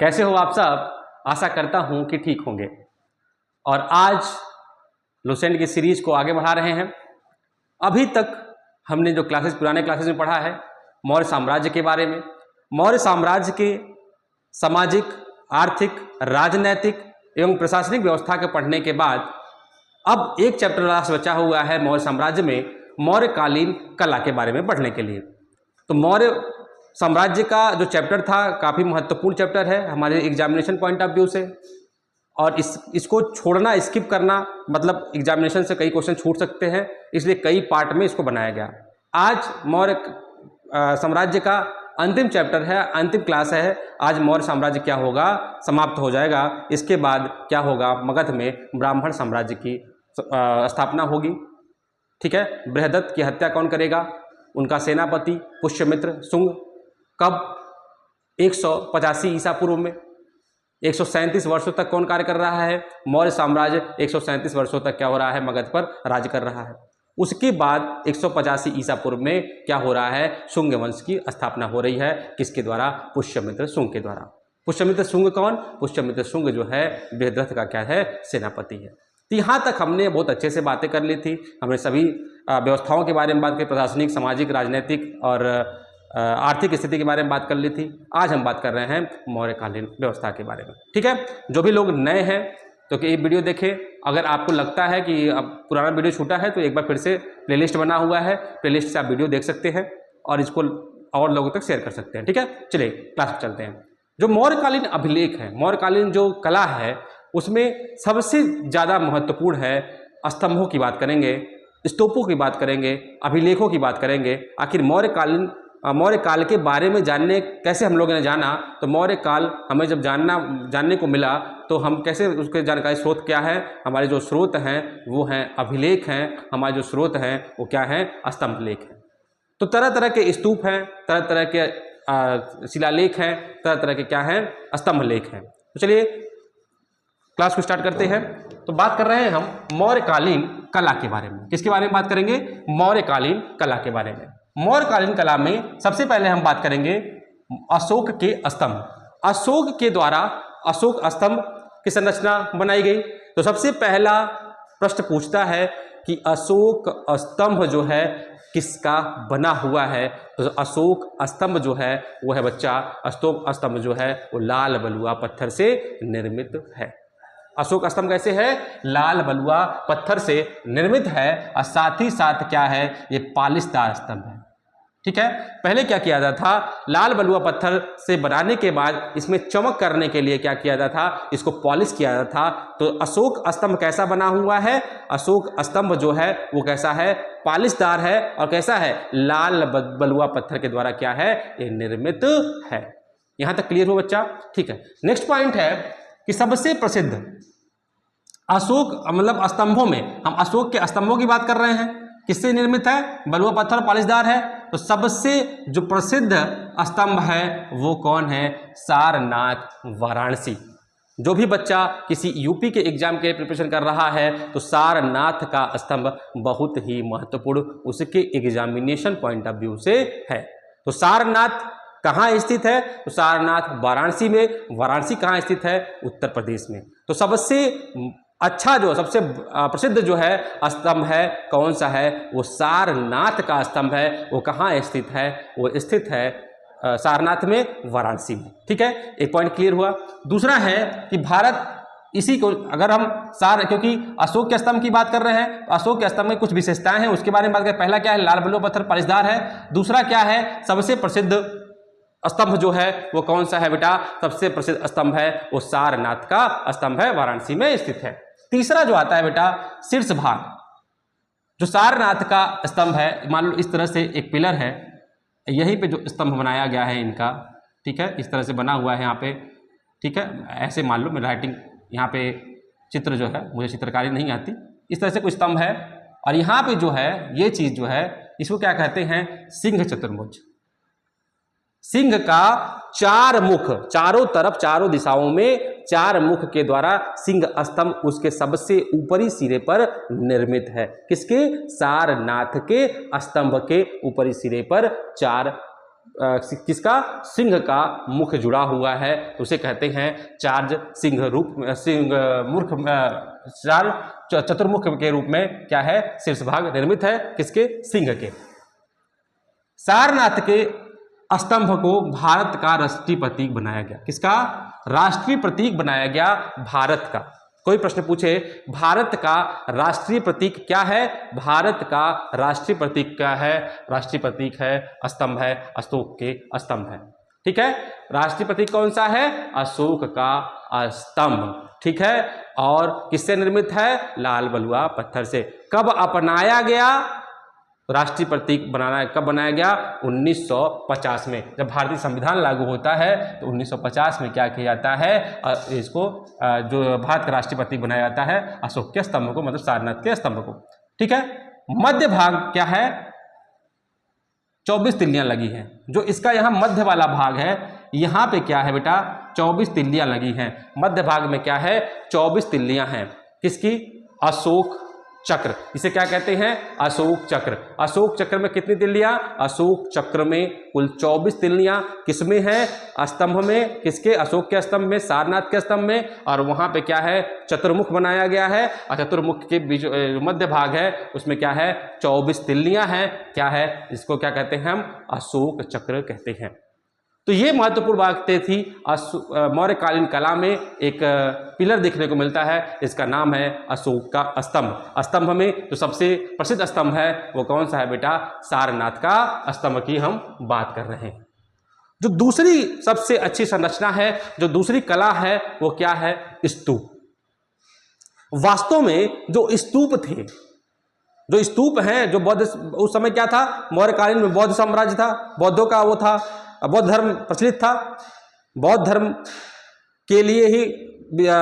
कैसे हो आप सब? आशा करता हूं कि ठीक होंगे। और आज लुसेंट की सीरीज को आगे बढ़ा रहे हैं। अभी तक हमने जो पुराने क्लासेस में पढ़ा है मौर्य साम्राज्य के बारे में, मौर्य साम्राज्य के सामाजिक, आर्थिक, राजनैतिक एवं प्रशासनिक व्यवस्था के पढ़ने के बाद अब एक चैप्टर लास्ट बचा हुआ है मौर्य साम्राज्य में, मौर्यकालीन कला के बारे में पढ़ने के लिए। तो मौर्य साम्राज्य का जो चैप्टर था काफ़ी महत्वपूर्ण चैप्टर है हमारे एग्जामिनेशन पॉइंट ऑफ व्यू से, और इसको छोड़ना, स्किप करना मतलब एग्जामिनेशन से कई क्वेश्चन छूट सकते हैं, इसलिए कई पार्ट में इसको बनाया गया। आज मौर्य साम्राज्य का अंतिम चैप्टर है, अंतिम क्लास है। आज मौर्य साम्राज्य क्या होगा, समाप्त हो जाएगा। इसके बाद क्या होगा, मगध में ब्राह्मण साम्राज्य की स्थापना होगी। ठीक है, बृहदत्त की हत्या कौन करेगा, उनका सेनापति पुष्यमित्र शुंग, कब, 185 ईसा पूर्व में। 137 वर्षों तक कौन कार्य कर रहा है, मौर्य साम्राज्य 137 वर्षों तक क्या हो रहा है, मगध पर राज कर रहा है। उसके बाद 185 ईसा पूर्व में क्या हो रहा है, शुंग वंश की स्थापना हो रही है। किसके द्वारा, पुष्यमित्र शुंग के द्वारा। पुष्यमित्र शुंग कौन, पुष्यमित्र शुंग जो है बृहद्रथ का क्या है, सेनापति है। तो यहाँ तक हमने बहुत अच्छे से बातें कर ली थी। हमने सभी व्यवस्थाओं के बारे में बात की, प्रशासनिक, सामाजिक, राजनीतिक और आर्थिक स्थिति के बारे में बात कर ली थी। आज हम बात कर रहे हैं मौर्यकालीन व्यवस्था के बारे में। ठीक है, जो भी लोग नए हैं तो कि ये वीडियो देखें। अगर आपको लगता है कि अब पुराना वीडियो छूटा है तो एक बार फिर से प्लेलिस्ट बना हुआ है, प्लेलिस्ट से आप वीडियो देख सकते हैं और इसको और लोगों तक शेयर कर सकते हैं। ठीक है, चलिए क्लास में चलते हैं। जो मौर्यकालीन अभिलेख है, मौर्यकालीन जो कला है, उसमें सबसे ज़्यादा महत्वपूर्ण है, स्तंभों की बात करेंगे, स्तूपों की बात करेंगे, अभिलेखों की बात करेंगे। आखिर मौर्य काल के बारे में जानने कैसे हम लोगों ने जाना, तो मौर्य काल हमें जब जानने को मिला तो हम कैसे उसके जानकारी, स्रोत क्या है, हमारे जो स्रोत हैं वो हैं अभिलेख हैं, हमारे जो स्रोत हैं वो क्या हैं, स्तंभ लेख हैं। तो तरह तरह के स्तूप हैं, तरह तरह के शिलालेख हैं, तरह तरह के क्या हैं, स्तंभ लेख हैं। तो चलिए क्लास को स्टार्ट करते हैं। तो बात कर रहे हैं हम मौर्यकालीन कला के बारे में। किसके बारे में बात करेंगे, मौर्यकालीन कला के बारे में। मौर्यकालीन कला में सबसे पहले हम बात करेंगे अशोक के स्तंभ। अशोक के द्वारा अशोक स्तंभ की संरचना बनाई गई। तो सबसे पहला प्रश्न पूछता है कि अशोक स्तंभ जो है किसका बना हुआ है। तो अशोक स्तंभ जो है वो है बच्चा, अशोक स्तंभ जो है वो लाल बलुआ पत्थर से निर्मित है। अशोक स्तंभ कैसे है, लाल बलुआ पत्थर से निर्मित है, और साथ ही साथ क्या है, ये पालिशदार स्तंभ है। ठीक है, पहले क्या किया जाता था, लाल बलुआ पत्थर से बनाने के बाद इसमें चमक करने के लिए क्या किया जाता था, इसको पॉलिश किया जाता था। तो अशोक स्तंभ कैसा बना हुआ है, अशोक स्तंभ जो है वो कैसा है, पालिशदार है, और कैसा है, लाल बलुआ पत्थर के द्वारा क्या है, ये निर्मित है। यहां तक क्लियर हो बच्चा? ठीक है, नेक्स्ट पॉइंट है कि सबसे प्रसिद्ध अशोक मतलब स्तंभों में, हम अशोक के स्तंभों की बात कर रहे हैं, किससे निर्मित है, बलुआ पत्थर पालिशदार है। तो सबसे जो प्रसिद्ध स्तंभ है वो कौन है, सारनाथ वाराणसी। जो भी बच्चा किसी यूपी के एग्जाम के प्रिपरेशन कर रहा है तो सारनाथ का स्तंभ बहुत ही महत्वपूर्ण उसके एग्जामिनेशन पॉइंट ऑफ व्यू से है। तो सारनाथ कहाँ स्थित है, तो सारनाथ वाराणसी में। वाराणसी कहाँ स्थित है, उत्तर प्रदेश में। तो सबसे अच्छा जो सबसे प्रसिद्ध जो है स्तंभ है कौन सा है, वो सारनाथ का स्तंभ है। वो कहाँ स्थित है, वो स्थित है सारनाथ में, वाराणसी में। ठीक है, एक पॉइंट क्लियर हुआ। दूसरा है कि भारत इसी को अगर हम क्योंकि अशोक के स्तंभ की बात कर रहे हैं तो अशोक के स्तंभ में कुछ विशेषताएं हैं, उसके बारे में बात करें। पहला क्या है, लाल बलुआ पत्थर पालिशदार है। दूसरा क्या है, सबसे प्रसिद्ध स्तंभ जो है वो कौन सा है बेटा, सबसे प्रसिद्ध स्तंभ है वो सारनाथ का स्तंभ है, वाराणसी में स्थित है। तीसरा जो आता है बेटा, शीर्ष भाग, जो सारनाथ का स्तंभ है, मान लो इस तरह से एक पिलर है, यहीं पे जो स्तंभ बनाया गया है इनका, ठीक है, इस तरह से बना हुआ है यहाँ पे। ठीक है, ऐसे मान लो, मैं राइटिंग यहाँ पे चित्र जो है, मुझे चित्रकारी नहीं आती, इस तरह से कोई स्तंभ है, और यहाँ पे जो है ये चीज जो है इसको क्या कहते हैं, सिंह चतुर्भुज। सिंह का चार मुख, चारों तरफ, चारों दिशाओं में चार मुख के द्वारा सिंह स्तंभ उसके सबसे ऊपरी सिरे पर निर्मित है। किसके, सारनाथ के स्तंभ के ऊपरी सिरे पर चार किसका, सिंह का मुख जुड़ा हुआ है, तो उसे कहते हैं चतुर्मुख के रूप में क्या है, शीर्ष भाग निर्मित है किसके, सिंह के। सारनाथ के स्तंभ को भारत का राष्ट्रीय प्रतीक बनाया गया, किसका, राष्ट्रीय प्रतीक बनाया गया भारत का। कोई प्रश्न पूछे भारत का राष्ट्रीय प्रतीक क्या है, भारत का राष्ट्रीय प्रतीक क्या है, राष्ट्रीय प्रतीक है स्तंभ है, अशोक के स्तंभ है। ठीक है, राष्ट्रीय प्रतीक कौन सा है, अशोक का स्तंभ। ठीक है, और किससे निर्मित है, लाल बलुआ पत्थर से। कब अपनाया गया राष्ट्रीय प्रतीक बनाना, कब बनाया गया, 1950 में। जब भारतीय संविधान लागू होता है तो 1950 में क्या किया जाता है, इसको जो भारत का राष्ट्रीय प्रतीक बनाया जाता है अशोक के स्तंभ को, मतलब सारनाथ के स्तंभ को। ठीक है, मध्य भाग क्या है, 24 तिल्लियां लगी हैं। जो इसका यहाँ मध्य वाला भाग है, यहाँ पे क्या है बेटा, 24 तिल्लियां लगी हैं। मध्य भाग में क्या है, 24 तिल्लियां हैं। किसकी, अशोक चक्र, इसे क्या कहते हैं, अशोक चक्र। अशोक चक्र में कितनी तिल्लियां, अशोक चक्र में कुल 24 तिल्लियां। किसमें है, स्तंभ में, किसके, अशोक के स्तंभ में, सारनाथ के स्तंभ में। और वहां पे क्या है, चतुर्मुख बनाया गया है, और चतुर्मुख के बीच मध्य भाग है, उसमें क्या है, 24 तिल्लियां हैं। क्या है, इसको क्या कहते हैं हम, अशोक चक्र कहते हैं। तो ये महत्वपूर्ण बातें थी। मौर्यकालीन कला में एक पिलर देखने को मिलता है, इसका नाम है अशोक का स्तंभ। स्तंभ में जो सबसे प्रसिद्ध स्तंभ है वो कौन सा है बेटा, सारनाथ का स्तंभ की हम बात कर रहे हैं। जो दूसरी सबसे अच्छी संरचना है, जो दूसरी कला है, वो क्या है, स्तूप। वास्तव में जो स्तूप थे, जो स्तूप हैं, जो बौद्ध, उस समय क्या था, मौर्यकालीन में बौद्ध साम्राज्य था, बौद्धों का वो था, बौद्ध धर्म प्रचलित था। बौद्ध धर्म के लिए ही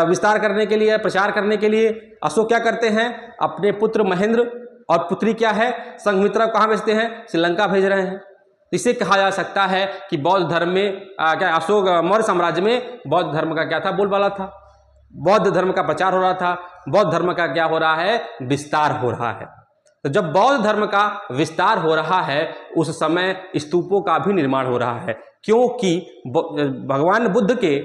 विस्तार करने के लिए, प्रचार करने के लिए अशोक क्या करते हैं, अपने पुत्र महेंद्र और पुत्री क्या है, संघमित्रा कहाँ भेजते हैं, श्रीलंका भेज रहे हैं। इसे कहा जा सकता है कि बौद्ध धर्म में क्या, अशोक मौर्य साम्राज्य में बौद्ध धर्म का क्या था, बोलबाला था, बौद्ध धर्म का प्रचार हो रहा था, बौद्ध धर्म का क्या हो रहा है, विस्तार हो रहा है। तो जब बौद्ध धर्म का विस्तार हो रहा है, उस समय स्तूपों का भी निर्माण हो रहा है, क्योंकि भगवान बुद्ध के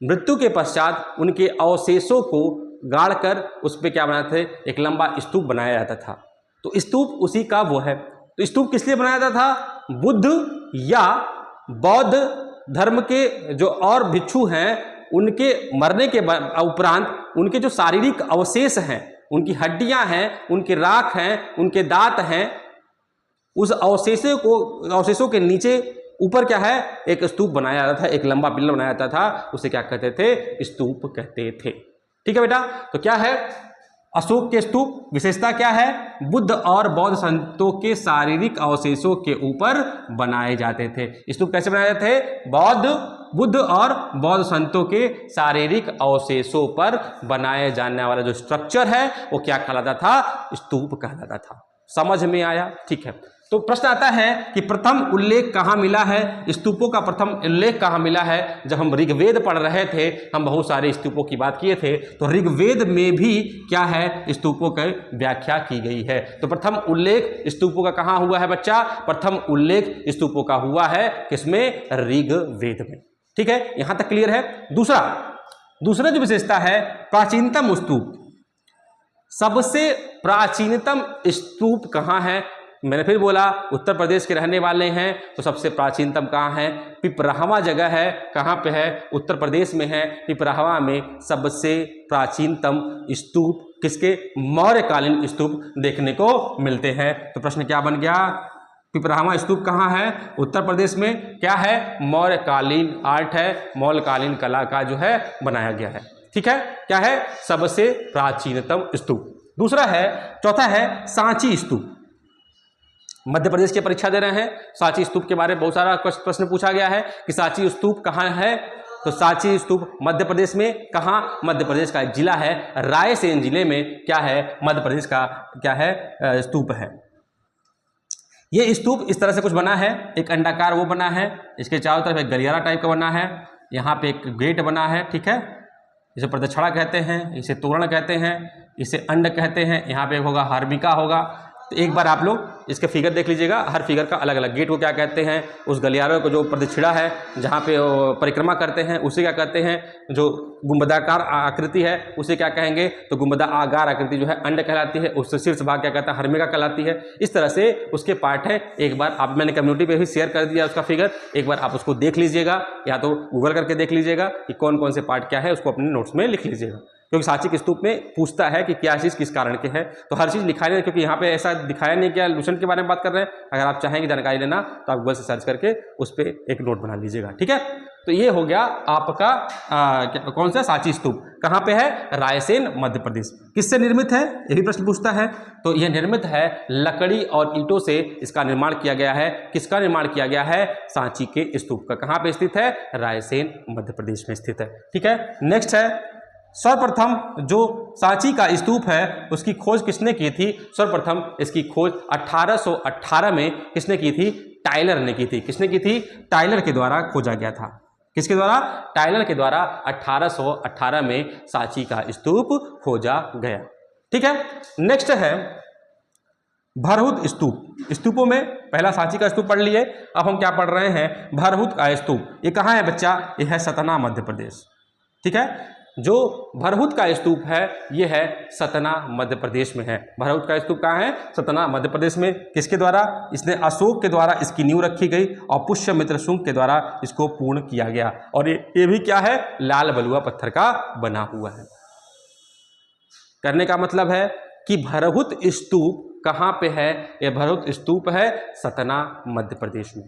मृत्यु के पश्चात उनके अवशेषों को गाड़कर उस पर क्या बनाते थे, एक लंबा स्तूप बनाया जाता था। तो स्तूप उसी का वो है। तो स्तूप किस लिए बनाया जाता था, बुद्ध या बौद्ध धर्म के जो और भिक्षु हैं, उनके मरने के उपरांत उनके जो शारीरिक अवशेष हैं, उनकी हड्डियां हैं, उनके राख हैं, उनके दांत हैं, उस अवशेषों के नीचे ऊपर क्या है, एक स्तूप बनाया जाता था, एक लंबा पिलर बनाया जाता था, उसे क्या कहते थे, स्तूप कहते थे। ठीक है बेटा, तो क्या है अशोक के स्तूप, विशेषता क्या है, बुद्ध और बौद्ध संतों के शारीरिक अवशेषों के ऊपर बनाए जाते थे। स्तूप कैसे बनाए जाते थे, बुद्ध और बौद्ध संतों के शारीरिक अवशेषों पर बनाए जाने वाला जो स्ट्रक्चर है वो क्या कहलाता था, स्तूप कहलाता था। समझ में आया, ठीक है। तो प्रश्न आता है कि प्रथम उल्लेख कहाँ मिला है, स्तूपों का प्रथम उल्लेख कहाँ मिला है। जब हम ऋग्वेद पढ़ रहे थे, हम बहुत सारे स्तूपों की बात किए थे, तो ऋग्वेद में भी क्या है, स्तूपों की व्याख्या की गई है। तो प्रथम उल्लेख स्तूपों का कहाँ हुआ है बच्चा, प्रथम उल्लेख स्तूपों का हुआ है किसमें, ऋग्वेद में। ठीक है, यहां तक क्लियर है। दूसरा जो विशेषता है, प्राचीनतम स्तूप। सबसे प्राचीनतम स्तूप कहाँ है, मैंने फिर बोला उत्तर प्रदेश के रहने वाले हैं तो सबसे प्राचीनतम कहाँ है, पिपराहवा जगह है। कहाँ पे है, उत्तर प्रदेश में है। पिपराहवा में सबसे प्राचीनतम स्तूप किसके, मौर्यकालीन स्तूप देखने को मिलते हैं। तो प्रश्न क्या बन गया, पिपराहवा स्तूप कहाँ है, उत्तर प्रदेश में। क्या है, मौर्यकालीन आर्ट है, मौर्यकालीन कला का जो है बनाया गया है। ठीक है, क्या है, सबसे प्राचीनतम स्तूप। दूसरा है, चौथा है सांची स्तूप। मध्य प्रदेश की परीक्षा दे रहे हैं, सांची स्तूप के बारे में बहुत सारा प्रश्न पूछा गया है कि सांची स्तूप कहाँ है। तो सांची स्तूप मध्य प्रदेश में, कहाँ, मध्य प्रदेश का एक जिला है रायसेन जिले में क्या है, मध्य प्रदेश का क्या है, स्तूप है। ये स्तूप इस तरह से कुछ बना है, एक अंडाकार वो बना है, इसके चारों तरफ एक गलियारा टाइप का बना है, यहाँ पे एक गेट बना है। ठीक है, इसे प्रदक्षिणा कहते हैं, इसे तोरण कहते हैं, इसे अंड कहते हैं। यहाँ पे होगा हर्मिका होगा, तो एक बार आप लोग इसके फिगर देख लीजिएगा, हर फिगर का अलग अलग। गेट को क्या कहते हैं, उस गलियारे को जो प्रदक्षिणा है जहाँ पे परिक्रमा करते हैं उसे क्या कहते हैं, जो गुंबदाकार आकृति है उसे क्या कहेंगे, तो गुंबदा आकार आकृति जो है अंड कहलाती है, उससे शीर्ष भाग क्या कहता है, हर्मिका कहलाती है। इस तरह से उसके पार्ट है। एक बार आप, मैंने कम्युनिटी पे भी शेयर कर दिया उसका फिगर, एक बार आप उसको देख लीजिएगा या तो गूगल करके देख लीजिएगा कि कौन कौन से पार्ट क्या है, उसको अपने नोट्स में लिख लीजिएगा, क्योंकि सांची के स्तूप में पूछता है कि क्या चीज़ किस कारण के है, तो हर चीज़ लिखा नहीं, क्योंकि यहाँ पे ऐसा दिखाया नहीं कि लुसेंट के बारे में बात कर रहे हैं। अगर आप चाहेंगे जानकारी लेना तो आप गूगल से सर्च करके उस पर एक नोट बना लीजिएगा, ठीक है। तो ये हो गया आपका कौन सा सांची स्तूप, कहाँ पे है, रायसेन मध्य प्रदेश। किससे निर्मित है, यही प्रश्न पूछता है। तो यह निर्मित है लकड़ी और ईंटों से, इसका निर्माण किया गया है। किसका निर्माण किया गया है, सांची के स्तूप का। कहाँ पे स्थित है, रायसेन मध्य प्रदेश में स्थित है, ठीक है। नेक्स्ट है, सर्वप्रथम जो सांची का स्तूप है उसकी खोज किसने की थी। सर्वप्रथम इसकी खोज 1818 में किसने की थी, टाइलर ने की थी। किसने की थी, टाइलर के द्वारा खोजा गया था। किसके द्वारा, टाइलर के द्वारा 1818 में सांची का स्तूप खोजा गया, ठीक है। नेक्स्ट है भरहुत स्तूप। स्तूपों में पहला सांची का स्तूप पढ़ लिए, अब हम क्या पढ़ रहे हैं, भरहुत का स्तूप। ये कहाँ है बच्चा, ये है सतना मध्य प्रदेश, ठीक है। जो भरहुत का स्तूप है ये है सतना मध्य प्रदेश में है। भरहुत का स्तूप कहाँ है, सतना मध्य प्रदेश में। किसके द्वारा, इसने अशोक के द्वारा इसकी नींव रखी गई और पुष्यमित्र शुंग के द्वारा इसको पूर्ण किया गया। और ये भी क्या है, लाल बलुआ पत्थर का बना हुआ है। करने का मतलब है कि भरहुत स्तूप कहाँ पे है, यह भरहुत स्तूप है सतना मध्य प्रदेश में।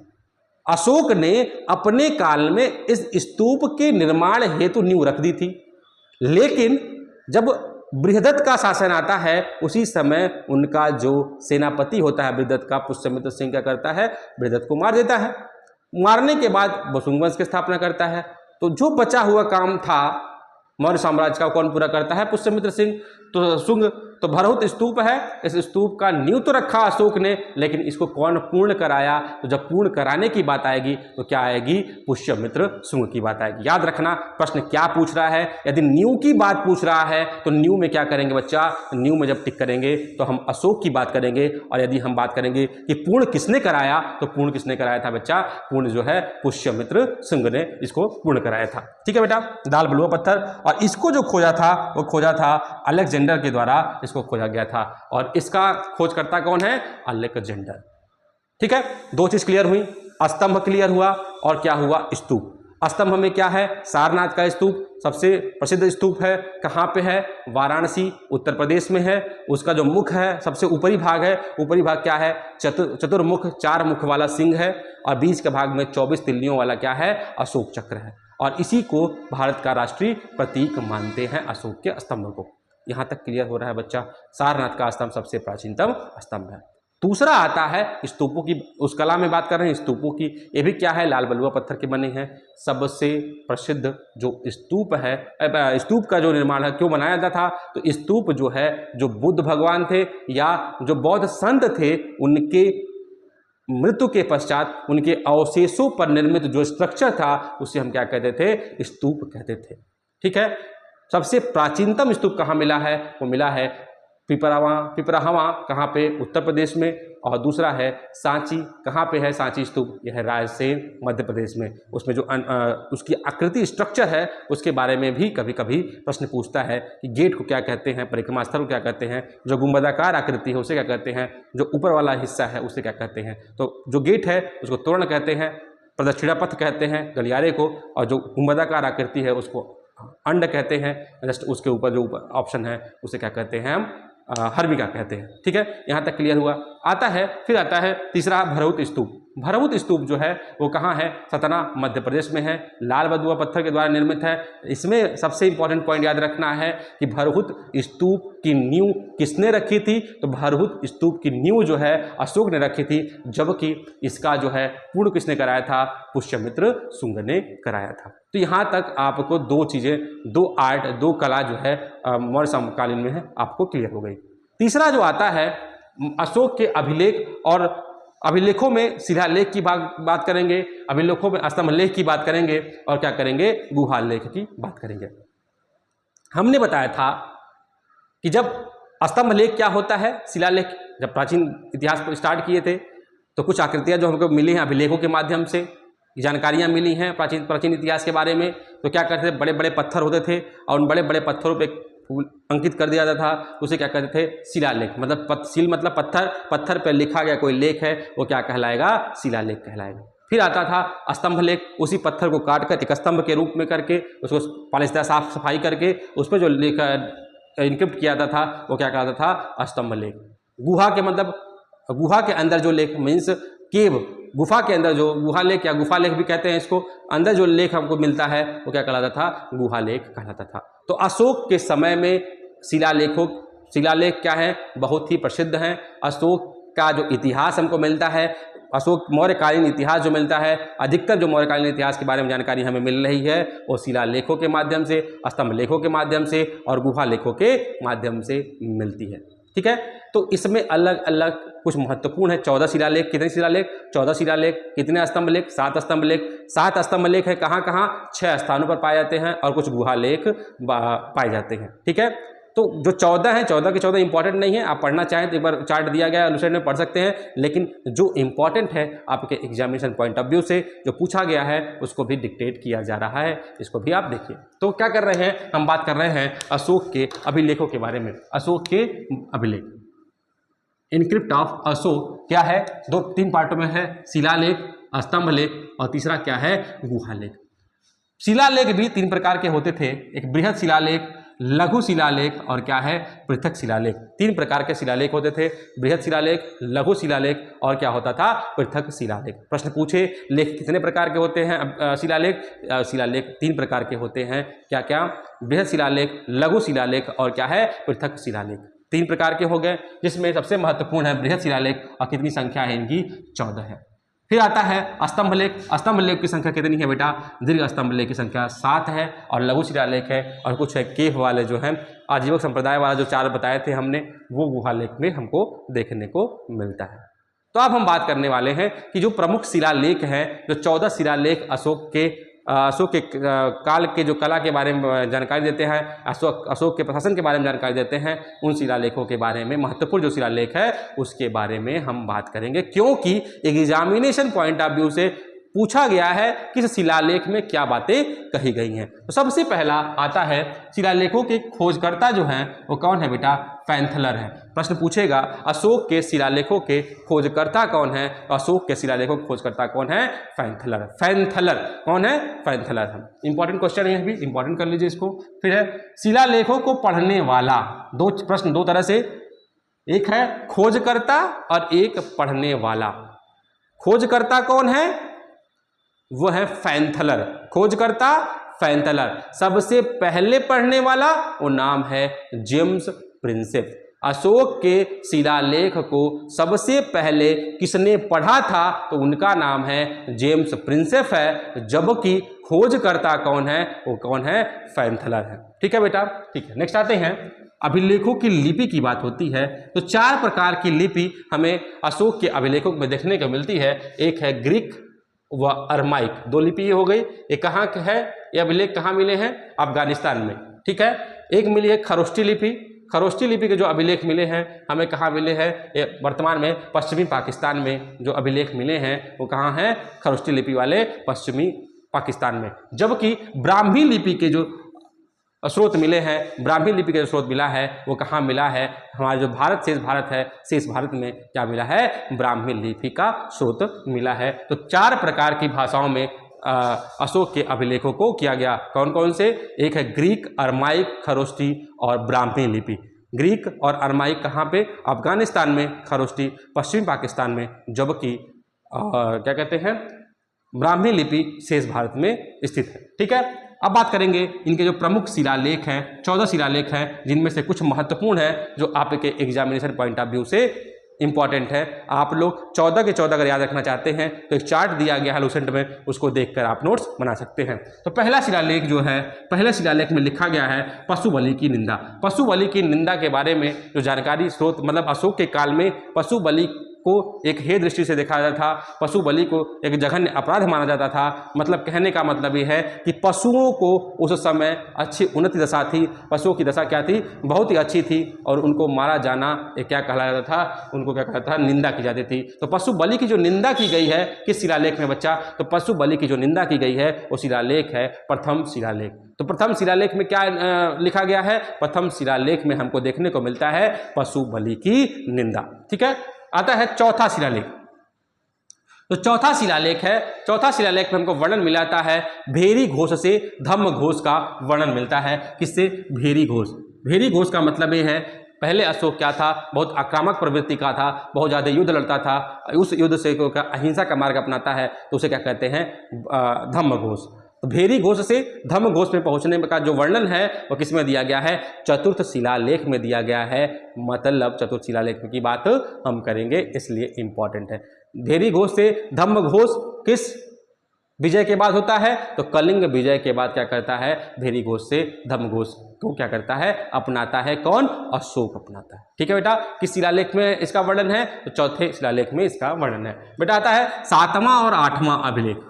अशोक ने अपने काल में इस स्तूप के निर्माण हेतु नींव रख दी थी, लेकिन जब बृहदत्त का शासन आता है उसी समय उनका जो सेनापति होता है बृहदत्त का, पुष्यमित्र सिंह क्या करता है, बृहदत्त को मार देता है। मारने के बाद वसुंग वंश की स्थापना करता है। तो जो बचा हुआ काम था मौर्य साम्राज्य का कौन पूरा करता है, पुष्यमित्र सिंह। तो शुंग, तो भरहुत स्तूप है, इस स्तूप का नींव तो रखा अशोक ने, लेकिन इसको कौन पूर्ण कराया, तो जब पूर्ण कराने की बात आएगी तो क्या आएगी, पुष्यमित्र शुंग की बात आएगी। याद रखना प्रश्न क्या पूछ रहा है, यदि नींव की बात पूछ रहा है तो नींव में क्या करेंगे बच्चा, नींव में जब टिक करेंगे तो हम अशोक की बात करेंगे, और यदि हम बात करेंगे कि पूर्ण किसने कराया तो पूर्ण किसने कराया था बच्चा, पूर्ण जो है पुष्यमित्र शुंग ने इसको पूर्ण कराया था, ठीक है बेटा। लाल बलुआ पत्थर, और इसको जो खोजा था वो खोजा था अलेक्जेंडर के द्वारा इसको खोजा गया था, और इसका खोजकर्ता कौन है, अलेक्जेंडर, ठीक है। दो चीज क्लियर हुई, स्तंभ क्लियर हुआ और क्या हुआ, स्तूप। स्तंभ में क्या है, सारनाथ का स्तूप सबसे प्रसिद्ध स्तूप है। कहाँ पे है, वाराणसी उत्तर प्रदेश में है। उसका जो मुख है, सबसे ऊपरी भाग है, ऊपरी भाग क्या है, चतुर्मुख, 4 मुख वाला सिंह है, और बीच के भाग में 24 तिल्लियों वाला क्या है, अशोक चक्र है। और इसी को भारत का राष्ट्रीय प्रतीक मानते हैं, अशोक के स्तंभ को। यहाँ तक क्लियर हो रहा है बच्चा। सारनाथ का स्तंभ सबसे प्राचीनतम स्तंभ है। दूसरा आता है स्तूपों की, उस कला में बात कर रहे हैं स्तूपों की। ये भी क्या है, लाल बलुआ पत्थर के बने हैं। सबसे प्रसिद्ध जो स्तूप है, स्तूप का जो निर्माण है क्यों बनाया जाता था, तो स्तूप जो है, जो बुद्ध भगवान थे या जो बौद्ध संत थे, उनके मृत्यु के पश्चात उनके अवशेषों पर निर्मित जो स्ट्रक्चर था उसे हम क्या कहते थे, स्तूप कहते थे, ठीक है। सबसे प्राचीनतम स्तूप कहाँ मिला है, वो मिला है पिपराहवा, कहाँ पे, उत्तर प्रदेश में। और दूसरा है सांची, कहाँ पे है सांची स्तूप, यह है रायसेन मध्य प्रदेश में। उसमें जो उसकी आकृति स्ट्रक्चर है उसके बारे में भी कभी कभी प्रश्न पूछता है कि गेट को क्या कहते हैं, परिक्रमा स्थल को क्या कहते हैं, जो गुंबदाकार आकृति है उसे क्या कहते हैं, जो ऊपर वाला हिस्सा है उसे क्या कहते हैं। तो जो गेट है उसको तोरण कहते हैं, प्रदक्षिणा पथ कहते हैं गलियारे को, और जो गुंबदाकार आकृति है उसको अंड कहते हैं। जस्ट उसके ऊपर जो ऑप्शन है उसे क्या कहते हैं, हम हर्मिका कहते हैं, ठीक है। यहाँ तक क्लियर हुआ। फिर आता है तीसरा भरहुत स्तूप। भरहुत स्तूप जो है वो कहाँ है, सतना मध्य प्रदेश में है। लाल बलुआ पत्थर के द्वारा निर्मित है। इसमें सबसे इंपॉर्टेंट पॉइंट याद रखना है कि भरहुत स्तूप की नींव किसने रखी थी, तो भरहुत स्तूप की नींव जो है अशोक ने रखी थी, जबकि इसका जो है पूर्ण किसने कराया था, पुष्यमित्र शुंग ने कराया था। तो यहाँ तक आपको दो चीज़ें, दो आर्ट, दो कला जो है मौर्य समकालीन में है, आपको क्लियर हो गई। तीसरा जो आता है अशोक के अभिलेख, और अभिलेखों में शिलालेख की बात करेंगे, अभिलेखों में स्तंभ लेख की बात करेंगे, और क्या करेंगे, गुहा लेख की बात करेंगे। हमने बताया था कि जब स्तंभ लेख क्या होता है, शिलालेख जब प्राचीन इतिहास को स्टार्ट किए थे तो कुछ आकृतियाँ जो हमको मिली हैं अभिलेखों के माध्यम से, जानकारियाँ मिली हैं प्राचीन इतिहास के बारे में। तो क्या करते थे, बड़े बड़े पत्थर होते थे और उन बड़े बड़े पत्थरों पे अंकित कर दिया जाता था, उसे क्या कहते थे, शिलालेख। मतलब सील मतलब पत्थर, पत्थर पर लिखा गया कोई लेख है वो क्या कहलाएगा, शिलालेख कहलाएगा। फिर आता था स्तंभ लेख, उसी पत्थर को काट कर एक स्तंभ के रूप में करके उसको पालिशदार साफ सफाई करके उस पर जो लेख इनक्रिप्ट किया जाता था वो क्या कहलाता था, स्तंभ लेख। गुहा के मतलब गुहा के अंदर जो लेख मीन्स केव, गुफा के अंदर जो गुहा लेख या गुफा लेख भी कहते हैं इसको, अंदर जो लेख हमको मिलता है वो क्या कहलाता था, गुहा लेख कहलाता था। तो अशोक के समय में शिलालेख क्या है, बहुत ही प्रसिद्ध हैं। अशोक का जो इतिहास हमको मिलता है, अशोक मौर्यकालीन इतिहास जो मिलता है, अधिकतर जो मौर्यकालीन इतिहास के बारे में जानकारी हमें मिल रही है वो शिलालेखों के माध्यम से, स्तंभ लेखों के माध्यम से और गुहा लेखों के माध्यम से मिलती है। ठीक है, तो इसमें अलग अलग कुछ महत्वपूर्ण है। 14 शिलालेख, कितने शिलालेख, 14 शिलालेख, कितने स्तंभ लेख, 7 स्तंभ लेख। 7 स्तंभ लेख है कहाँ कहाँ, 6 स्थानों पर पाए जाते हैं और कुछ गुहा लेख पाए जाते हैं। ठीक है, तो जो 14 हैं, 14 के 14 इंपॉर्टेंट नहीं है, आप पढ़ना चाहें तो एक बार चार्ट दिया गया है लुसेंट में पढ़ सकते हैं, लेकिन जो इंपॉर्टेंट है आपके एग्जामिनेशन पॉइंट ऑफ व्यू से जो पूछा गया है उसको भी डिक्टेट किया जा रहा है, इसको भी आप देखिए। तो क्या कर रहे हैं, हम बात कर रहे हैं अशोक के अभिलेखों के बारे में। अशोक के अभिलेख, इनक्रिप्ट ऑफ अशोक क्या है, 3 पार्टों में है, शिलालेख, स्तंभ लेख और तीसरा क्या है, गुहा लेख। शिलालेख भी 3 प्रकार के होते थे, एक बृहद शिलालेख, लघु शिलालेख और क्या है, पृथक शिलालेख। 3 प्रकार के शिलालेख होते थे, बृहद शिलालेख, लघु शिलालेख और क्या होता था, पृथक शिलालेख। प्रश्न पूछे लेख कितने प्रकार के होते हैं, शिलालेख 3 प्रकार के होते हैं, क्या क्या, बृहद शिलालेख, लघु शिलालेख और क्या है, पृथक शिलालेख। 3 प्रकार के हो गए, जिसमें सबसे महत्वपूर्ण है बृहद शिलालेख और कितनी संख्या है इनकी, 14 है। फिर आता है स्तंभ लेख। स्तंभ लेख की संख्या कितनी है बेटा, दीर्घ स्तंभ लेख की संख्या 7 है और लघु शिलालेख है और कुछ है केव वाले जो हैं, आजीवक संप्रदाय वाला जो 4 बताए थे हमने, वो गुहा लेख में हमको देखने को मिलता है। तो अब हम बात करने वाले हैं कि जो प्रमुख शिलालेख हैं, जो 14 शिलालेख अशोक के काल के जो कला के बारे में जानकारी देते हैं, अशोक के प्रशासन के बारे में जानकारी देते हैं, उन शिलालेखों के बारे में, महत्वपूर्ण जो शिलालेख है उसके बारे में हम बात करेंगे, क्योंकि एग्जामिनेशन पॉइंट ऑफ व्यू से पूछा गया है कि इस शिलालेख में क्या बातें कही गई हैं। तो सबसे पहला आता है, शिलालेखों के खोजकर्ता जो हैं वो कौन है बेटा, फैंथलर है। प्रश्न पूछेगा अशोक के शिलालेखों के खोजकर्ता कौन है, तो अशोक के शिलालेखों के खोजकर्ता कौन है, फैंथलर। फैंथलर कौन है, फैंथलर है। इंपॉर्टेंट क्वेश्चन है, भी इंपॉर्टेंट कर लीजिए इसको। फिर है शिलालेखों को पढ़ने वाला, 2 प्रश्न 2 तरह से, एक है खोजकर्ता और एक पढ़ने वाला। खोजकर्ता कौन है, वो है फैंथलर। खोजकर्ता फैंथलर। सबसे पहले पढ़ने वाला वो नाम है जेम्स प्रिंसेप। अशोक के शिलालेख को सबसे पहले किसने पढ़ा था, तो उनका नाम है जेम्स प्रिंसेप है, जबकि खोजकर्ता कौन है, वो कौन है, फैंथलर है। ठीक है बेटा, ठीक है। नेक्स्ट आते हैं, अभिलेखों की लिपि की बात होती है तो 4 प्रकार की लिपि हमें अशोक के अभिलेखों में देखने को मिलती है। एक है ग्रीक व अरमाइक, 2 लिपि हो गई। ये कहाँ है, ये अभिलेख कहाँ मिले हैं, अफगानिस्तान में। ठीक है, एक मिली है खरोष्टी लिपि। खरोष्टी लिपि के जो अभिलेख मिले हैं हमें कहाँ मिले हैं, ये वर्तमान में पश्चिमी पाकिस्तान में जो अभिलेख मिले हैं वो कहाँ हैं, खरोष्टी लिपि वाले पश्चिमी पाकिस्तान में। जबकि ब्राह्मी लिपि के जो स्रोत मिले हैं, ब्राह्मी लिपि का जो स्रोत मिला है वो कहाँ मिला है, हमारा जो भारत शेष भारत है, शेष भारत में क्या मिला है, ब्राह्मी लिपि का स्रोत मिला है। तो 4 प्रकार की भाषाओं में अशोक के अभिलेखों को किया गया। कौन कौन से, एक है ग्रीक, अरमाइक, खरोष्टी और ब्राह्मी लिपि। ग्रीक और अरमाइक कहाँ पे, अफगानिस्तान में, खरोष्टी पश्चिमी पाकिस्तान में, जबकि क्या कहते हैं, ब्राह्मी लिपि शेष भारत में स्थित है। ठीक है, अब बात करेंगे इनके जो प्रमुख शिलालेख हैं, 14 शिलालेख हैं, जिनमें से कुछ महत्वपूर्ण हैं जो आपके एग्जामिनेशन पॉइंट ऑफ व्यू से इंपॉर्टेंट है। आप लोग 14 के 14 अगर याद रखना चाहते हैं तो एक चार्ट दिया गया है लुसेंट में, उसको देखकर आप नोट्स बना सकते हैं। तो पहला शिलालेख जो है, पहले शिलालेख में लिखा गया है पशु बलि की निंदा। पशु बलि की निंदा के बारे में जो जानकारी स्रोत, मतलब अशोक के काल में पशु बलि को एक हे दृष्टि से देखा जाता था, पशु बलि को एक जघन्य अपराध माना जाता था। मतलब कहने का मतलब ये है कि पशुओं को उस समय अच्छी उन्नति दशा थी, पशुओं की दशा क्या थी, बहुत ही अच्छी थी, और उनको मारा जाना ये क्या कहलाया जाता था, उनको क्या कहता था, निंदा की जाती थी। तो पशु बलि की जो निंदा की गई है किस शिलालेख में बच्चा, तो पशु बलि की जो निंदा की गई है वो शिलालेख है प्रथम शिलालेख। तो प्रथम शिलालेख में क्या लिखा गया है, प्रथम शिलालेख में हमको देखने को मिलता है पशु बलि की निंदा। ठीक है, आता है चौथा शिलालेख। तो चौथा शिलालेख है, चौथा शिलालेख में हमको वर्णन मिलाता है भेरी घोष से धम्म घोष का वर्णन मिलता है। किससे, भेरी घोष। भेरी घोष का मतलब ये है, पहले अशोक क्या था, बहुत आक्रामक प्रवृत्ति का था, बहुत ज़्यादा युद्ध लड़ता था, उस युद्ध से अहिंसा का मार्ग अपनाता है, तो उसे क्या कहते हैं, धम्म घोष। तो भेरी घोष से धम्म घोष में पहुंचने का जो वर्णन है वो किस में दिया गया है, चतुर्थ शिलालेख में दिया गया है। मतलब चतुर्थ शिलालेख की बात हम करेंगे, इसलिए इंपॉर्टेंट है। भेरी घोष से धम्म घोष किस विजय के बाद होता है, तो कलिंग विजय के बाद क्या करता है, भेरी घोष से धम्म घोष को क्या करता है, अपनाता है। कौन, अशोक अपनाता है। ठीक है बेटा, किस शिलालेख में इसका वर्णन है, तो चौथे शिलालेख में इसका वर्णन है। बेटा आता है सातवां और आठवां अभिलेख।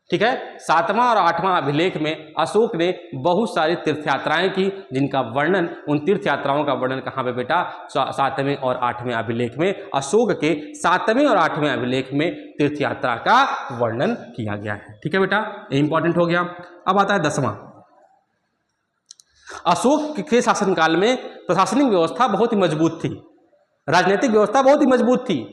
ठीक है, सातवां और आठवां अभिलेख में अशोक ने बहुत सारी तीर्थ यात्राएं की, जिनका वर्णन, उन तीर्थ यात्राओं का वर्णन कहाँ पे बेटा, सातवें और आठवें अभिलेख में। अशोक के सातवें और आठवें अभिलेख में तीर्थ यात्रा का वर्णन किया गया है। ठीक है बेटा, ये इंपॉर्टेंट हो गया। अब आता है दसवां। अशोक के शासनकाल में प्रशासनिक व्यवस्था बहुत ही मजबूत थी, राजनीतिक व्यवस्था बहुत ही मजबूत थी।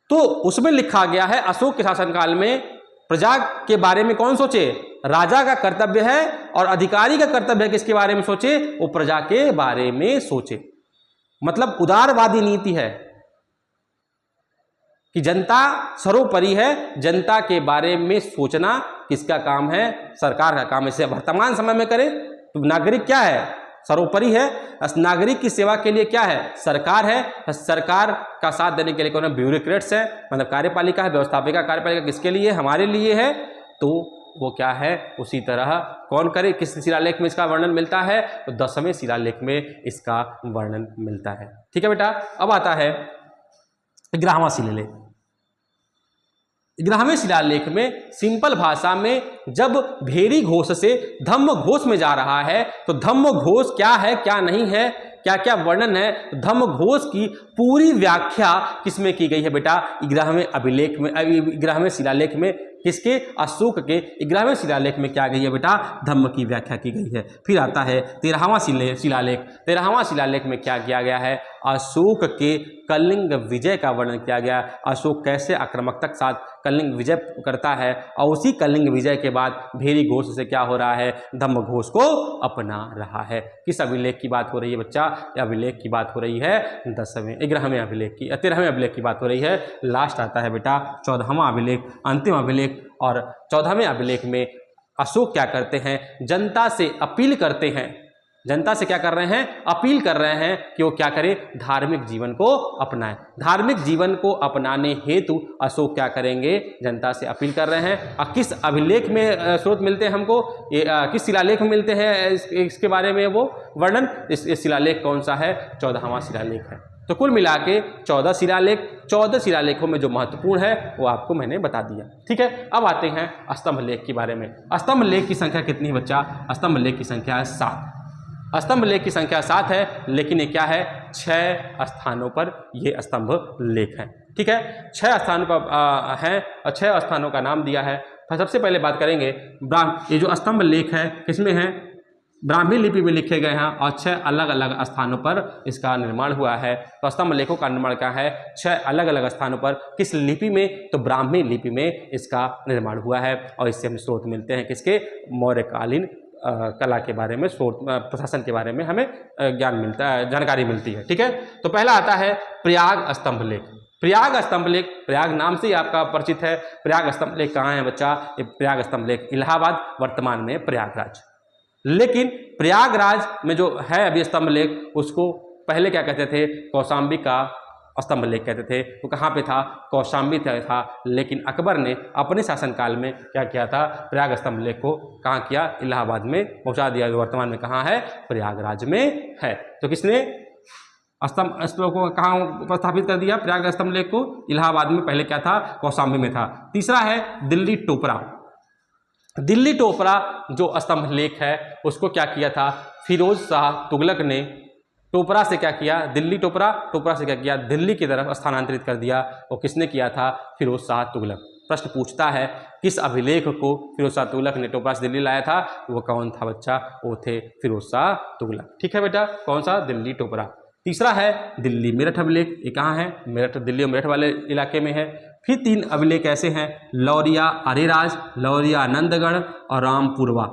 तो उसमें लिखा गया है अशोक के शासनकाल में प्रजा के बारे में कौन सोचे, राजा का कर्तव्य है और अधिकारी का कर्तव्य है किसके बारे में सोचे, वो प्रजा के बारे में सोचे। मतलब उदारवादी नीति है कि जनता सर्वोपरि है, जनता के बारे में सोचना किसका काम है, सरकार का काम। इसे वर्तमान समय में करें तो नागरिक क्या है, सर्वोपरि है। नागरिक की सेवा के लिए क्या है, सरकार है। सरकार का साथ देने के लिए कौन है, ब्यूरोक्रेट्स है, मतलब कार्यपालिका है, व्यवस्थापिका कार्यपालिका किसके लिए, हमारे लिए है। तो वो क्या है, उसी तरह कौन करे, किस शिलालेख में इसका वर्णन मिलता है, तो 10वें शिलालेख में इसका वर्णन मिलता है। ठीक है बेटा, अब आता है 11वां शिलालेख। 11वें शिलालेख में सिंपल भाषा में जब भेरी घोष से धम्म घोष में जा रहा है, तो धम्म घोष क्या है, क्या नहीं है, क्या क्या वर्णन है, धम्म घोष की पूरी व्याख्या किसमें की गई है बेटा, 11वें अभिलेख में, 11वें शिलालेख में। किसके, अशोक के 11वें शिलालेख में क्या गई है बेटा, धम्म की व्याख्या की गई है। फिर आता है 13वां शिलालेख। 13वां शिलालेख में क्या किया गया है, अशोक के कलिंग विजय का वर्णन किया गया। अशोक कैसे आक्रामकता के साथ कलिंग विजय करता है, और उसी कलिंग विजय के बाद भेरी घोष से क्या हो रहा है, धम्म घोष को अपना रहा है। किस अभिलेख की बात हो रही है बच्चा, अभिलेख की बात हो रही है 11वें अभिलेख की, 13वें अभिलेख की बात हो रही है। लास्ट आता है बेटा 14वां अभिलेख, अंतिम अभिलेख। और 14वें अभिलेख में अशोक क्या करते हैं, जनता से अपील करते हैं। जनता से क्या कर रहे हैं, अपील कर रहे हैं कि वो क्या करे, धार्मिक जीवन को अपनाएं। धार्मिक जीवन को अपनाने हेतु अशोक क्या करेंगे, जनता से अपील कर रहे हैं। और किस अभिलेख में स्रोत मिलते हैं हमको, ये किस शिलालेख में मिलते हैं इसके बारे में वो वर्णन, इस शिलालेख कौन सा है, 14वां शिलालेख है। तो कुल मिला के 14 शिलालेख, 14 शिलालेखों में जो महत्वपूर्ण है वो आपको मैंने बता दिया। ठीक है, अब आते हैं स्तंभ लेख के बारे में। स्तंभ लेख की संख्या कितनी है बच्चा, स्तंभ लेख की संख्या है 7। स्तंभ लेख की संख्या 7 है, लेकिन ये क्या है, 6 स्थानों पर ये स्तंभ लेख है। ठीक है, 6 स्थानों पर हैं और 6 स्थानों का नाम दिया है। सबसे पहले बात करेंगे ये जो स्तंभ लेख है किसमें है, ब्राह्मी लिपि में लिखे गए हैं और 6 अलग अलग स्थानों पर इसका निर्माण हुआ है। तो स्तंभ लेखों का निर्माण क्या है, 6 अलग अलग स्थानों पर। किस लिपि में, तो ब्राह्मी लिपि में इसका निर्माण हुआ है। और इससे हमें स्रोत मिलते हैं किसके, मौर्यकालीन कला के बारे में, प्रशासन के बारे में हमें ज्ञान मिलता है, जानकारी मिलती है। ठीक है, तो पहला आता है प्रयाग स्तंभ लेख। प्रयाग स्तंभ लेख, प्रयाग नाम से ही आपका परिचित है। प्रयाग स्तंभ लेख कहाँ है बच्चा, ये प्रयाग स्तंभ लेख इलाहाबाद, वर्तमान में प्रयागराज। लेकिन प्रयागराज में जो है अभी स्तंभ लेख, उसको पहले क्या कहते थे, कौशाम्बी का स्तंभ लेख कहते थे। तो कहाँ पे था, कौशाम्बी था। लेकिन अकबर ने अपने शासनकाल में क्या किया था, प्रयाग स्तंभ लेख को कहाँ किया, इलाहाबाद में पहुँचा दिया, जो वर्तमान में कहाँ है, प्रयागराज में है। तो किसने, स्तंभ स्तंभ को कहाँ उपस्थापित कर दिया? प्रयागराज स्तंभ लेख को इलाहाबाद में, पहले क्या था? कौशाम्बी में था। तीसरा है दिल्ली टोपरा। दिल्ली टोपरा जो स्तंभ लेख है उसको क्या किया था? फिरोज शाह तुगलक ने टोपरा से क्या किया? दिल्ली टोपरा, टोपरा से क्या किया? दिल्ली की तरफ स्थानांतरित कर दिया। और किसने किया था? फिरोज शाह तुगलक। प्रश्न पूछता है किस अभिलेख को फिरोज शाह तुगलक ने टोपरा से दिल्ली लाया था? वो कौन था बच्चा? वो थे फिरोज शाह तुगलक। ठीक है बेटा, कौन सा? दिल्ली टोपरा। तीसरा है दिल्ली मेरठ अभिलेख। ये कहाँ है? मेरठ, दिल्ली और मेरठ वाले इलाके में है। फिर 3 अभिलेख ऐसे हैं, लौरिया अरेराज, लौरिया नंदगढ़ और रामपुरवा।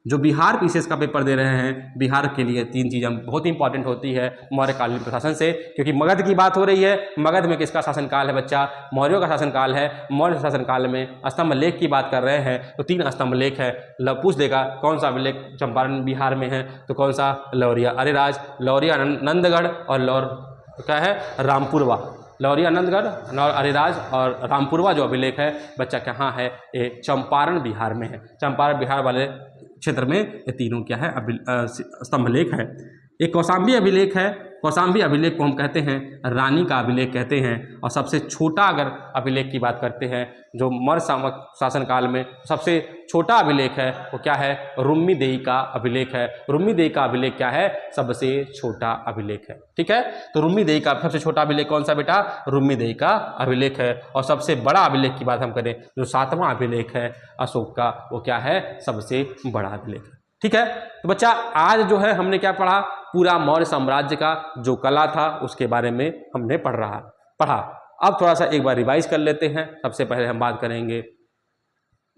जो बिहार पीसीएस का पेपर दे रहे हैं, बिहार के लिए 3 चीज़ें बहुत इंपॉर्टेंट होती है मौर्यकालीन प्रशासन से, क्योंकि मगध की बात हो रही है। मगध में किसका शासनकाल है बच्चा? मौर्यों का शासनकाल है। मौर्य शासनकाल में स्तंभ लेख की बात कर रहे हैं तो 3 स्तंभ लेख है। पूछ देगा कौन सा अभिलेख चंपारण बिहार में है, तो कौन सा? लौरिया अरेराज, लौरिया नंदगढ़ और क्या है? रामपुरवा। लौरिया नंदगढ़, अरेराज और रामपुरवा जो अभिलेख है बच्चा कहाँ है? ये चंपारण बिहार में है। चंपारण बिहार वाले क्षेत्र में ये तीनों क्या है? स्तंभ लेख है। एक कौशाम्बी अभिलेख है। कौशाम्बी अभिलेख को हम कहते हैं रानी का अभिलेख कहते हैं। और सबसे छोटा अगर अभिलेख की बात करते हैं जो मौर्य शासनकाल में सबसे छोटा अभिलेख है वो क्या है? रुम्मी देही का अभिलेख है। रुम्मी देही का अभिलेख क्या है? सबसे छोटा अभिलेख है। ठीक है, तो रुम्मी देही का सबसे छोटा अभिलेख कौन सा बेटा? रुम्मी देही का अभिलेख है। और सबसे बड़ा अभिलेख की बात हम करें जो 7वां अभिलेख है अशोक का, वो क्या है? सबसे बड़ा अभिलेख है। ठीक है, तो बच्चा आज जो है हमने क्या पढ़ा? पूरा मौर्य साम्राज्य का जो कला था उसके बारे में हमने पढ़ा। अब थोड़ा सा एक बार रिवाइज कर लेते हैं। सबसे पहले हम बात करेंगे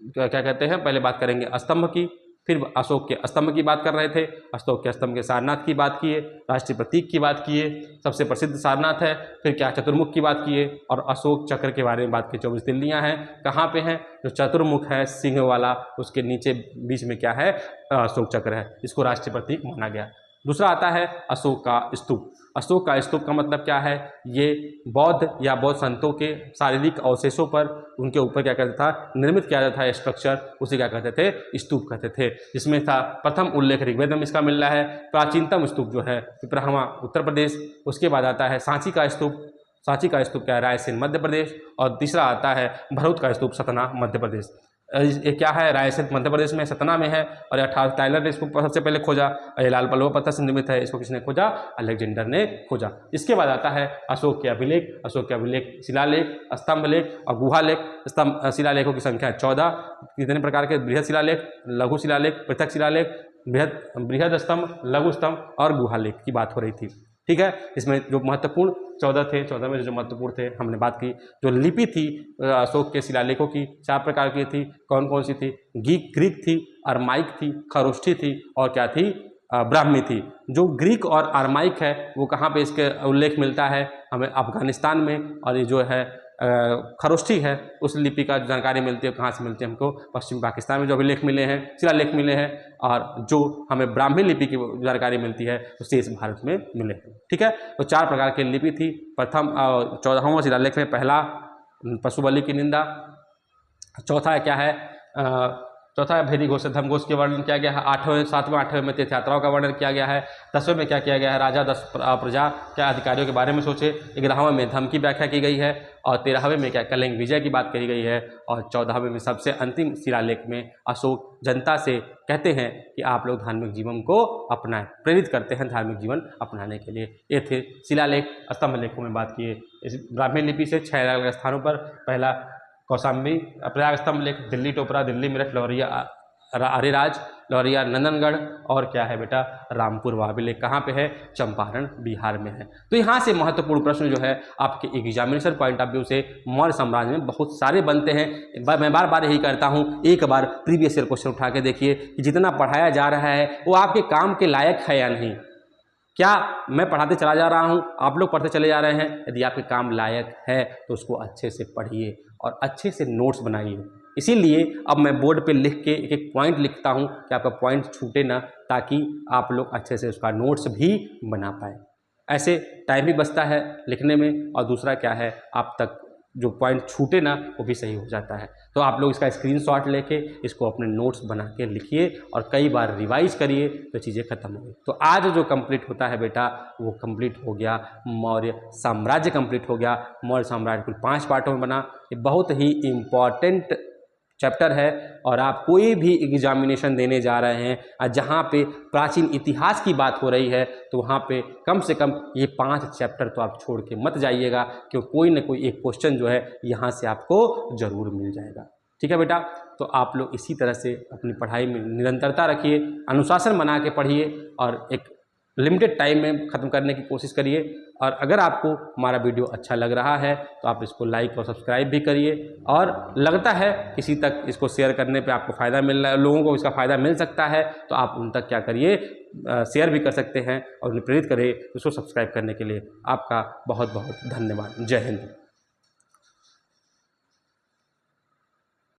क्या कहते हैं, पहले बात करेंगे स्तंभ की, फिर अशोक के स्तंभ की बात कर रहे थे। अशोक के स्तंभ के सारनाथ की बात किए, राष्ट्रीय प्रतीक की बात किए, सबसे प्रसिद्ध सारनाथ है। फिर क्या चतुर्मुख की बात किए और अशोक चक्र के बारे में बात की। 24 तिल्लियाँ हैं, कहाँ पे हैं? जो चतुर्मुख है सिंह वाला, उसके नीचे बीच में क्या है? अशोक चक्र है, इसको राष्ट्रीय प्रतीक माना गया। दूसरा आता है अशोक का स्तूप। अशोक का स्तूप का मतलब क्या है? ये बौद्ध या बौद्ध संतों के शारीरिक अवशेषों पर उनके ऊपर क्या करता था? निर्मित किया जाता है स्ट्रक्चर, उसे क्या कहते थे? स्तूप कहते थे। जिसमें था प्रथम उल्लेख ऋग्वेद में इसका मिल रहा है। प्राचीनतम स्तूप जो है पिपराहवा उत्तर प्रदेश। उसके बाद आता है सांची का स्तूप। सांची का स्तूप क्या है? रायसेन मध्य प्रदेश। और तीसरा आता है भरूच का स्तूप, सतना मध्य प्रदेश। ये क्या है? रायसेन मध्य प्रदेश में, सतना में है। और 18 टाइलर ने इसको सबसे पहले खोजा। ये लाल पलवा पत्थर से निर्मित है। इसको किसने खोजा? अलेक्जेंडर ने खोजा। इसके बाद आता है अशोक के अभिलेख। अशोक के अभिलेख शिलालेख, स्तंभ लेख और गुहा लेख। स्तंभ शिलालेखों की संख्या 14। कितने प्रकार के? बृहद शिलालेख, लघु शिलालेख, पृथक शिलालेख, बृहद स्तंभ, लघु स्तंभ और गुहा लेख की बात हो रही थी। ठीक है, इसमें जो महत्वपूर्ण 14 थे, 14 में जो महत्वपूर्ण थे हमने बात की। जो लिपि थी अशोक के शिलालेखों की 4 प्रकार की थी। कौन कौन सी थी? ग्रीक थी, अरमाइक थी, खरोष्ठी थी और क्या थी? ब्राह्मी थी। जो ग्रीक और अरमाइक है वो कहाँ पे इसके उल्लेख मिलता है? हमें अफगानिस्तान में। और ये जो है खरोष्ठी है उस लिपि का जानकारी मिलती है, कहाँ से मिलती है? हमको पश्चिमी पाकिस्तान में जो अभिलेख मिले हैं, शिलालेख मिले हैं। और जो हमें ब्राह्मी लिपि की जानकारी मिलती है वो शेष भारत में मिले हैं। ठीक है, तो 4 प्रकार की लिपि थी। प्रथम 14वां शिलालेख में पहला पशु बलि की निंदा। चौथा क्या है? चौथा भेदी घोष धर्म घोष के वर्णन किया गया है। 7वें 8वें में तीर्थ यात्राओं का वर्णन किया गया है। 10वें में क्या किया गया है? राजा 10 प्रजा क्या अधिकारियों के बारे में सोचे। 11वें में धर्म की व्याख्या की गई है। और 13वें में क्या? कलिंग विजय की बात कही गई है। और 14वें में सबसे अंतिम शिलालेख में अशोक जनता से कहते हैं कि आप लोग धार्मिक जीवन को अपनाएं, प्रेरित करते हैं धार्मिक जीवन अपनाने के लिए। ये थे शिलालेख। स्तंभ लेखों में बात किए इस ब्राह्मी लिपि से 6 अलग स्थानों पर। पहला कौशाम्बी प्रयाग स्तंभ लेख, दिल्ली टोपरा, दिल्ली मेरठ, लौरिया अरेराज, लौरिया नंदनगढ़ और क्या है बेटा? रामपुरवा अभिलेख। कहाँ पे है? चंपारण बिहार में है। तो यहाँ से महत्वपूर्ण प्रश्न जो है आपके एग्जामिनेशन पॉइंट ऑफ व्यू से मौर्य साम्राज्य में बहुत सारे बनते हैं। मैं बार बार यही करता हूँ, एक बार प्रीवियस ईयर क्वेश्चन उठा के देखिए कि जितना पढ़ाया जा रहा है वो आपके काम के लायक है या नहीं। क्या मैं पढ़ाते चला जा रहा हूँ, आप लोग पढ़ते चले जा रहे हैं? यदि आपके काम लायक है तो उसको अच्छे से पढ़िए और अच्छे से नोट्स बनाइए। इसीलिए अब मैं बोर्ड पे लिख के एक एक पॉइंट लिखता हूँ कि आपका पॉइंट छूटे ना, ताकि आप लोग अच्छे से उसका नोट्स भी बना पाए। ऐसे टाइम भी बचता है लिखने में और दूसरा क्या है, आप तक जो पॉइंट छूटे ना वो भी सही हो जाता है। तो आप लोग इसका स्क्रीनशॉट लेके इसको अपने नोट्स बना के लिखिए और कई बार रिवाइज करिए तो चीज़ें खत्म हो गई। तो आज जो कंप्लीट होता है बेटा वो कंप्लीट हो गया, मौर्य साम्राज्य कंप्लीट हो गया। मौर्य साम्राज्य कुल 5 पार्टों में बना। ये बहुत ही इम्पॉर्टेंट चैप्टर है और आप कोई भी एग्जामिनेशन देने जा रहे हैं और जहाँ पे प्राचीन इतिहास की बात हो रही है तो वहाँ पे कम से कम ये 5 चैप्टर तो आप छोड़ के मत जाइएगा, क्योंकि कोई ना कोई एक क्वेश्चन जो है यहाँ से आपको ज़रूर मिल जाएगा। ठीक है बेटा, तो आप लोग इसी तरह से अपनी पढ़ाई में निरंतरता रखिए, अनुशासन बना के पढ़िए और एक लिमिटेड टाइम में ख़त्म करने की कोशिश करिए। और अगर आपको हमारा वीडियो अच्छा लग रहा है तो आप इसको लाइक और सब्सक्राइब भी करिए, और लगता है किसी तक इसको शेयर करने पे आपको फ़ायदा मिल रहा है, लोगों को इसका फ़ायदा मिल सकता है, तो आप उन तक क्या करिए, शेयर भी कर सकते हैं और उन्हें प्रेरित करिए उसको सब्सक्राइब करने के लिए। आपका बहुत बहुत धन्यवाद। जय हिंद।